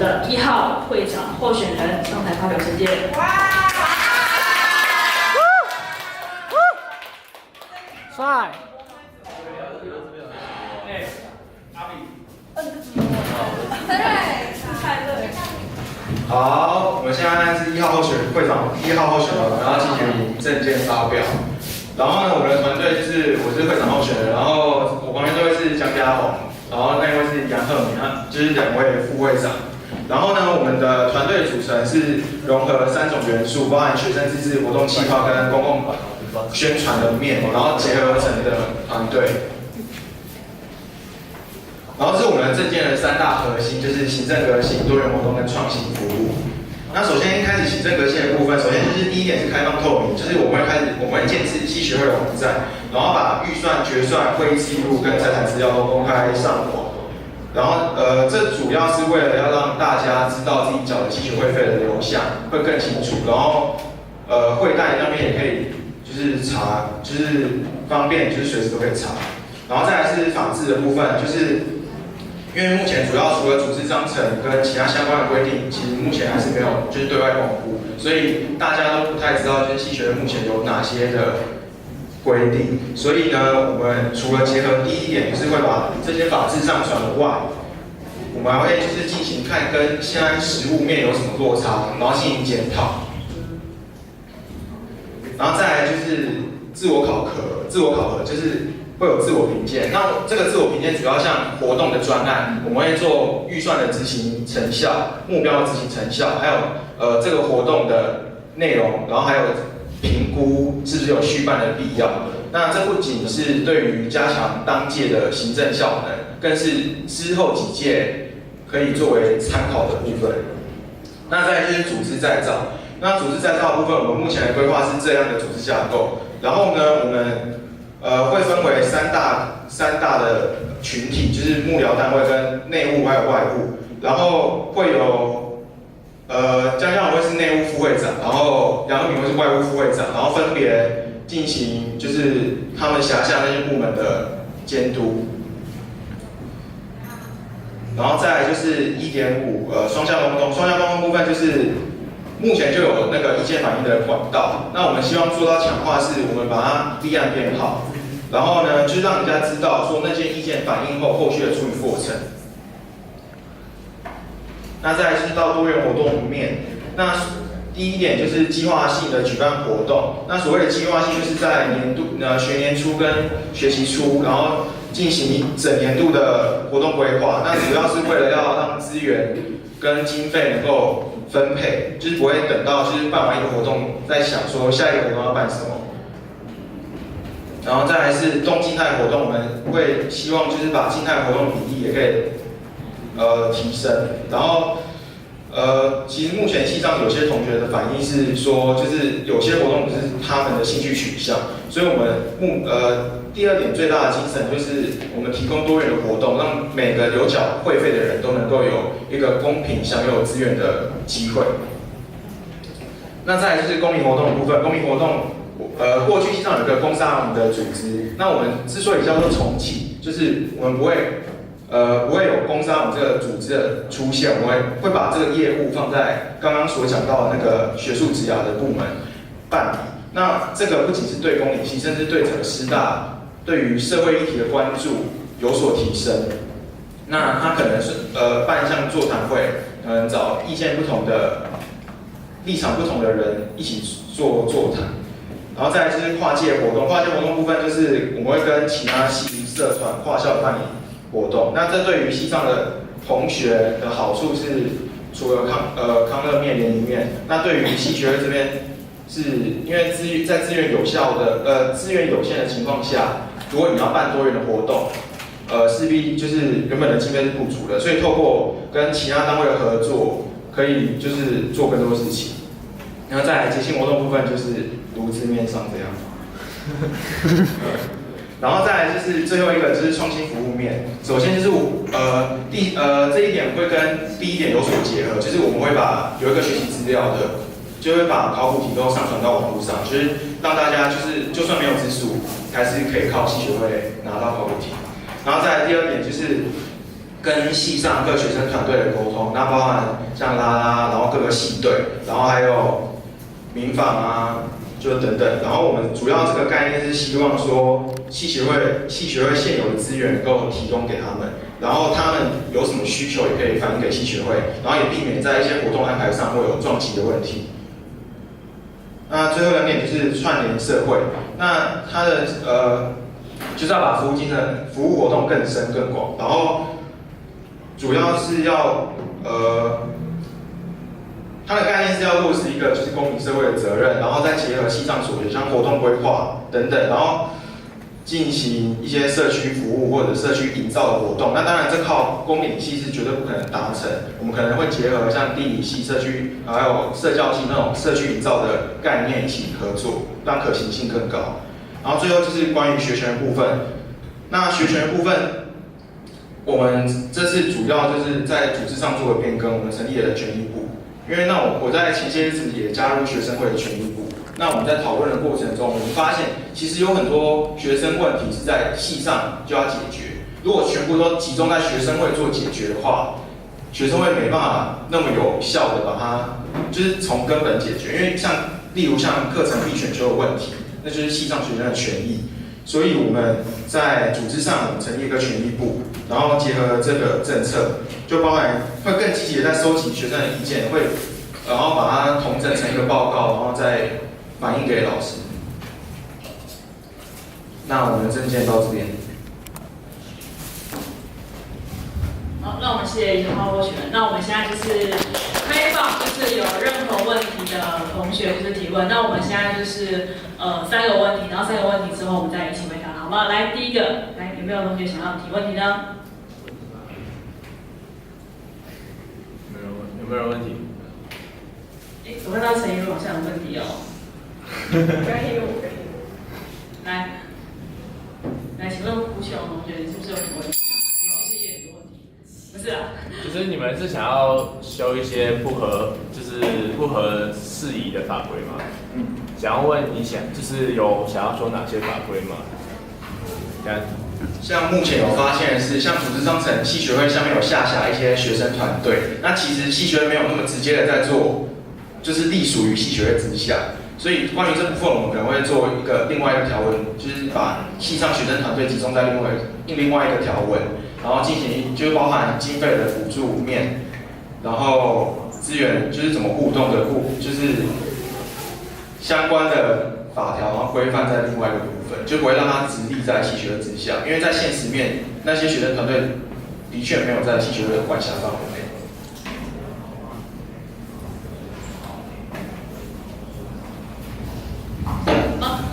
的1号会长候选人上台发表政见。帅！好，我们现在是1号候选会长，1号候选人，然后进行政见发表。然后呢，我们的团队就是我是会长候选人，然后我旁边这位是江家宏，然后那位是杨鹤敏，就是2位副会长。然后呢，我们的团队组成是融合3种元素，包含学生自治、活动计划跟公共宣传的面，然后结合而成的团队。然后这是我们的政见的3大核心，就是行政革新、多元活动跟创新服务。那首先开始行政革新的部分，首先就是第一点是开放透明，就是我们会建置系学会的网站，然后把预算、决算、会议记录跟财产资料都公开上网。然后这主要是为了要让大家知道自己缴的系学会费的流向会更清楚，然后会贷那边也可以就是查，就是方便就是随时都可以查。然后再来是法制的部分，就是因为目前主要除了组织章程跟其他相关的规定，其实目前还是没有就是对外公布，所以大家都不太知道就是系学会目前有哪些的规定。所以呢，我们除了结合第一点，就是会把这些法制上传的外，我们还会就是进行看跟现在实务面有什么落差，然后进行检讨。然后再来就是自我考核就是会有自我评鉴。那这个自我评鉴主要像活动的专案，我们会做预算的执行成效、目标的执行成效，还有这个活动的内容，然后还有评估是不是有续办的必要。那这不仅是对于加强当届的行政效能，更是之后几届可以作为参考的部分。那再来就是组织再造。那组织再造的部分，我们目前的规划是这样的组织架构。然后呢，我们会分为三大的群体，就是幕僚单位跟内务还有外务。然后会有江家宏会是内务副会长，然后杨鹤敏会是外务副会长，然后分别进行就是他们辖下那些部门的监督。然后再来就是1.5双向沟通，双向沟通部分就是目前就有那个意见反映的管道，那我们希望做到强化是，我们把它立案编号，然后呢，就让人家知道说那些意见反映后后续的处理过程。那再来是到多元活动面，那第一点就是计划性的举办活动。那所谓的计划性，就是在学年初跟学期初，然后进行整年度的活动规划。那主要是为了要让资源跟经费能够分配，就是不会等到就是办完一个活动，再想说下一个活动要办什么。然后再来是动静态活动，我们会希望就是把静态活动比例也可以提升。然后其实目前系上有些同学的反应是说，就是有些活动不是他们的兴趣取向，所以我们第二点最大的精神就是我们提供多元的活动，让每个有缴会费的人都能够有一个公平享有资源的机会。那再来就是公民活动的部分，公民活动过去系上有一个公沙行的组织，那我们之所以叫做重启，就是我们不会有公沙行这个组织的出现，我们会把这个业务放在刚刚所讲到的那个学术职涯的部门办理。那这个不仅是对公理系，甚至对整个师大对于社会议题的关注有所提升。那他可能是办像座谈会，可能找意见不同的、立场不同的人一起做座谈。然后再来就是跨界活动，跨界活动部分就是我们会跟其他系社团、跨校办理活动。那这对于系上的同学的好处是，除了康乐面、联谊面，那对于系学会这边是因为资源有限的情况下，如果你要办多元的活动，势必就是原本的经费是不足的，所以透过跟其他单位的合作，可以就是做更多事情。然后再来节庆活动部分就是如字面上这样，然后再来就是最后一个就是创新服务面。首先就是这一点会跟第一点有所结合，就是我们会把有一个学习资料的，就会把考古题都上传到网络上，就是让大家就是就算没有资数，还是可以靠系学会拿到考古题。然后再来第二点就是跟系上各学生团队的沟通，那包含像啦啦，然后各个系队，然后还有民访啊，就等等。然后我们主要这个概念是希望说，系学会现有的资源能够提供给他们，然后他们有什么需求也可以反映给系学会，然后也避免在一些活动安排上会有撞期的问题。那最后2点就是串联社会，那它的就是要把服务活动更深更广，然后主要是要它的概念是要落实一个就是公民社会的责任，然后再结合系上所学，像活动规划等等，然后进行一些社区服务或者社区营造的活动。那当然，这靠公民系是绝对不可能达成，我们可能会结合像地理系、社区还有社教系那种社区营造的概念一起合作，让可行性更高。然后最后就是关于学权部分，那学权部分，我们这次主要就是在组织上做了变更，我们成立了权益部。因为那我在前些日子也加入学生会的权益部。那我们在讨论的过程中，我们发现其实有很多学生问题是在系上就要解决。如果全部都集中在学生会做解决的话，学生会没办法那么有效的把它就是从根本解决。因为例如像课程必选修的问题，那就是系上学生的权益。所以我们在组织上，我们成立一个权益部，然后结合这个政策，就包含会更积极的在收集学生的意见，然后把它统整成一个报告，然后再反映给老师。那我们的证件到这边。好，那我们谢谢1号候选人。那我们现在就是开放，就是有任何问题的同学就是提问。那我们现在就是3个问题，然后3个问题之后我们再一起回答，好吗？来，第一个，来，有没有同学想要提问题呢？有没有人问题？我看到陈怡如好像有问题哦。来，请问胡琼同学，你是不是有什么问题？你是不是也有问题？不是啊。就是你们是想要修一些不合适宜的法规吗？想要问你就是有想要修哪些法规吗？像目前有发现的是，像组织章程系学会下面有下辖一些学生团队，那其实系学会没有那么直接的在做，就是隶属于系学会之下。所以关于这部分，我们可能会做另外一个条文，就是把系上学生团队集中在另外一个条文，然后进行就包含经费的补助面，然后资源就是怎么互动的就是相关的法条，然后规范在另外一个部分，就不会让它直立在系学会之下，因为在现实面，那些学生团队的确没有在系学会的管辖范围内。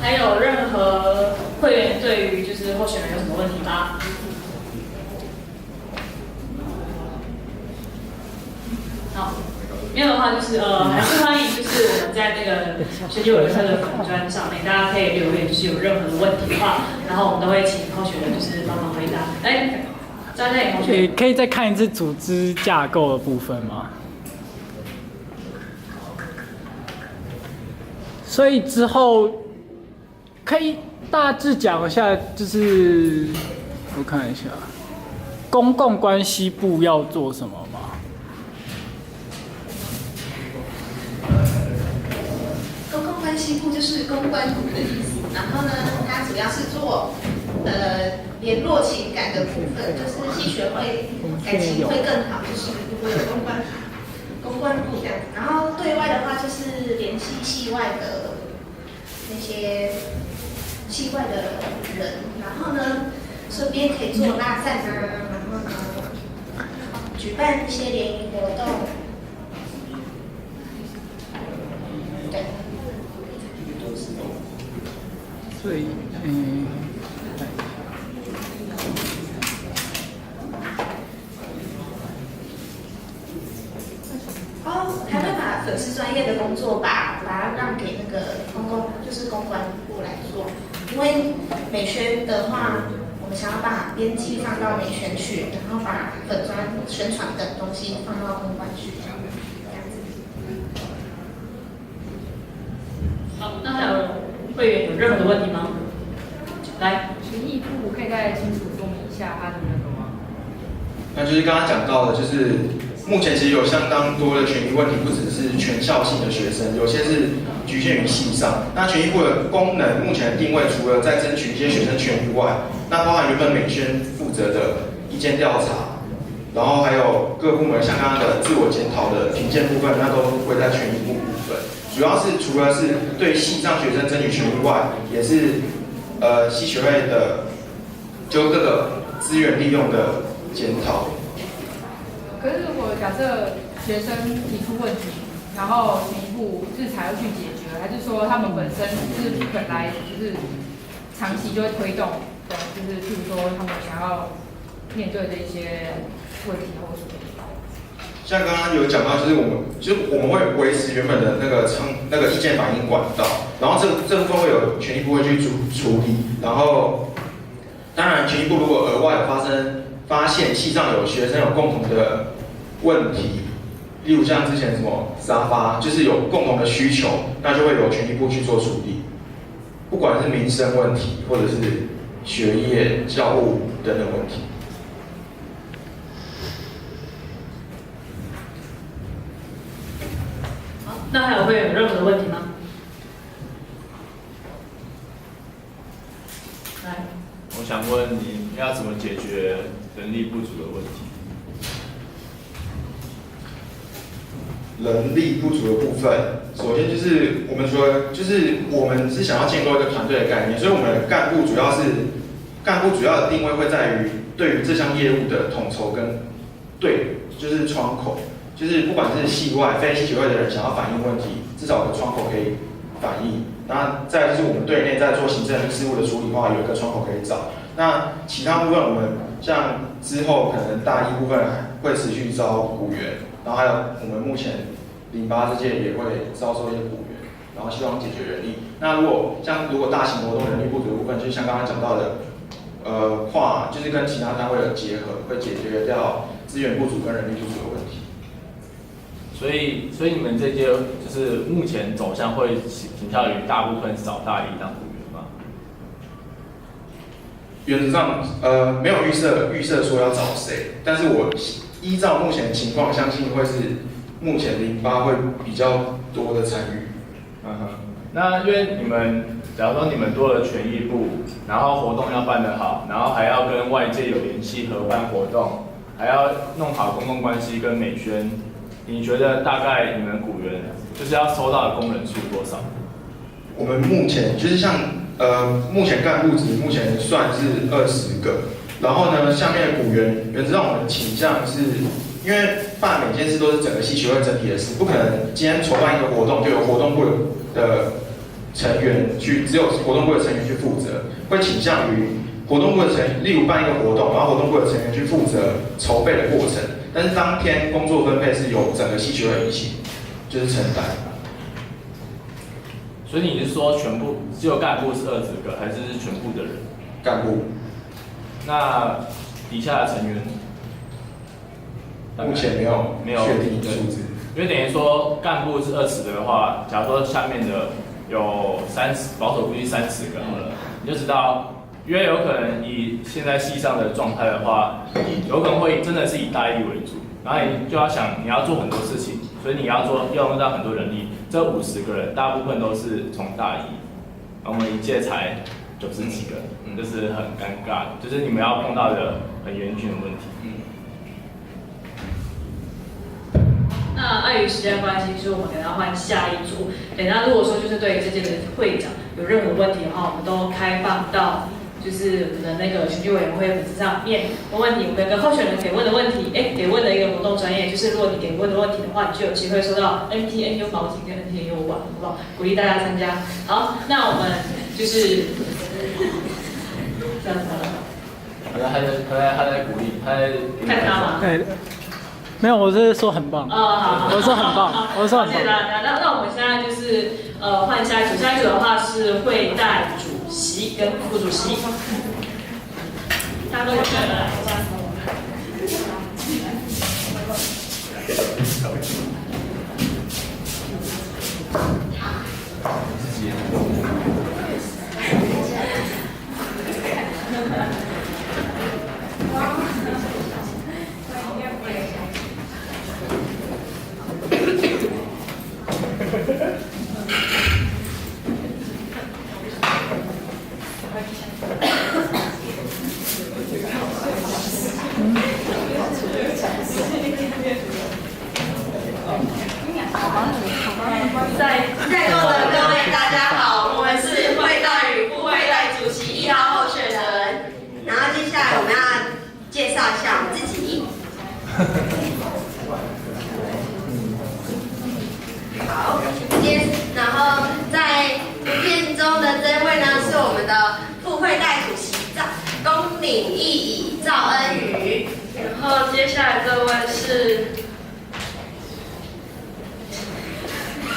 还有任何会员对于就是候选人有什么问题吗？好，没有的话就是还是欢迎就是我们在那个学习委员会的粉专上面，大家可以留言，就是有任何的问题的话，然后我们都会请候选人就是帮忙回答。来，张嘉颖同学，可以再看一次组织架构的部分吗？所以之后可以大致讲一下，就是我看一下，公共关系部要做什么吗？公共关系部就是公关部的意思，然后呢，它主要是做联络情感的部分，就是系学会感情会更好，就是如果有公关部这样子，然后对外的话就是联系系外的那些系外的人，然后呢，顺便可以做拉赞啊，然后呢，举办一些联谊活动，对。所以，还会把粉丝专业的工作把它让给那个就是公关部来做，因为美宣的话，我们想要把编辑放到美宣去，然后把粉专宣传等东西放到公关去，这样子。好，那还有会员有任何的问题吗？来，权益部可以再清楚说明一下它的那个吗？那就是刚刚讲到的，就是目前其实有相当多的权益问题，不只是全校性的学生，有些是局限于系上。那权益部的功能目前的定位，除了在争取一些学生权益外，那包含原本美宣负责的意见调查，然后还有各部门像刚刚的自我检讨的评鉴部分，那都归在权益部部分。主要是除了是对系上学生争取权益外，也是系学会的就各个资源利用的检讨。可是如果假设学生提出问题，然后权益部是才要去解决，还是说他们本身是本来就是长期就会推动的，就是譬如说他们想要面对的一些问题或什么？像刚刚有讲到，就是我们会维持原本的那个意见反映管道，然后这部分会有权益部会去处理，然后当然权益部如果额外发现系上有学生有共同的问题，例如像之前什么沙发，就是有共同的需求，那就会由权益部去做处理，不管是民生问题或者是学业、教务等等问题。那还会有任何的问题吗？来，我想问你要怎么解决人力不足的问题？人力不足的部分，首先就是我们说，就是我们是想要建构一个团队的概念，所以我们的干部主要的定位会在于对于这项业务的统筹跟就是窗口。就是不管是系外、非系学会的人想要反映问题，至少有个窗口可以反映。那再来就是我们队内在做行政事务的处理的话，有一个窗口可以找。那其他部分我们像之后可能大一部分会持续招股员，然后还有我们目前08这届也会招收一些股员，然后希望解决人力。那如果大型活动人力不足的部分，就像刚刚讲到的，就是跟其他单位的结合，会解决掉资源不足跟人力不足的问题。所以你们这届就是目前走向会倾向于大部分找大一当股员吗？原则上，没有预设说要找谁，但是我依照目前的情况，相信会是目前08会比较多的参与。那因为假如说你们多了权益部，然后活动要办得好，然后还要跟外界有联系合办活动，还要弄好公共关系跟美宣。你觉得大概你们股员就是要收到的工人数多少？我们目前就是像目前干部值目前算是20个，然后呢，下面的股员原则上我们倾向是，因为办每件事都是整个系学会整体的事，不可能今天筹办一个活动就由活动部的成员只有活动部的成员去负责，会倾向于活动部的例如办一个活动，然后活动部的成员去负责筹备的过程。但是当天工作分配是由整个系学会一起就是承担。所以你是说全部只有干部是20个，还是全部的人？干部。那底下的成员？目前没有确定数字。因为等于说干部是20个的话，假如说下面的有保守估计30个好了，你就知道。因为有可能以现在系上的状态的话，有可能会真的是以大一为主，然后你就要想你要做很多事情，所以你要用到很多人力。这50个人大部分都是从大一，我们一届才90几个，就是很尴尬，就是你们要碰到的很严峻的问题。那碍于时间关系，所以我们可能要换下一组。等下如果说就是对这届的会长有任何问题的话，我们都开放到。就是我们的那个选举委员会粉丝上面问问题，我们跟候选人给问的问题，给问的一个活动专业，就是如果你给问的问题的话，你就有机会收到 NTNU 毛巾跟 NTNU 碗，好不好？鼓励大家参加。好，那我们就是这样子了。他在鼓励，他在看他吗？对，没有，我是说很棒。好，我说很棒，我说很棒。谢谢大家。那我们现在就是换下一组，下一组的话是会带主席跟副主席。大家都有来。接下来这位是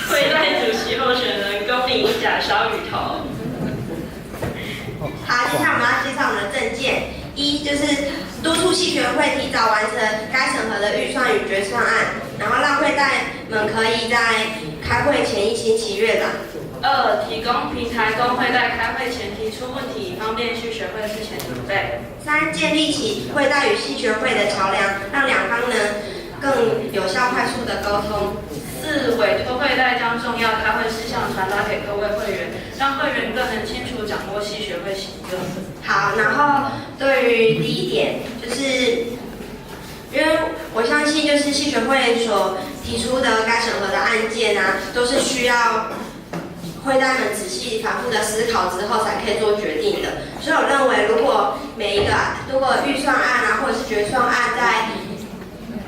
会代主席候选人公民一甲小雨桐。好，接下来我们要介绍我们的政见。一就是督促系学会提早完成该审核的预算与决算案，然后让会代们可以在开会前1星期阅览。二、提供平台供会代开会前提出问题，方便系学会事前准备。三、建立起会代与系学会的桥梁，让两方能更有效快速的沟通。四、委托会代将重要开会事项传达给各位会员，让会员更能清楚掌握系学会行政。好，然后对于第一点，就是因为我相信，就是系学会所提出的该审核的案件啊，都是需要会代们仔细反复的思考之后才可以做决定的。所以我认为，如果预算案啊，或者是决算案在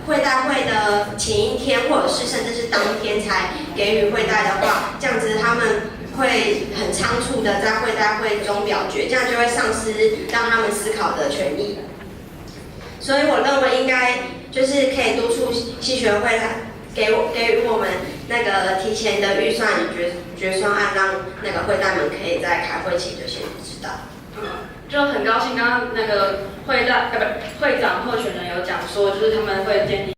会代会的前一天，或者是甚至是当天才给予会代的话，这样子他们会很仓促的在会代会中表决，这样就会丧失让他们思考的权益。所以我认为应该就是可以督促系学会给予我们那个提前的预算与决算案，让那个会代们可以在开会前就先知道。就很高兴，刚刚那个会长候选人有讲说，就是他们会建立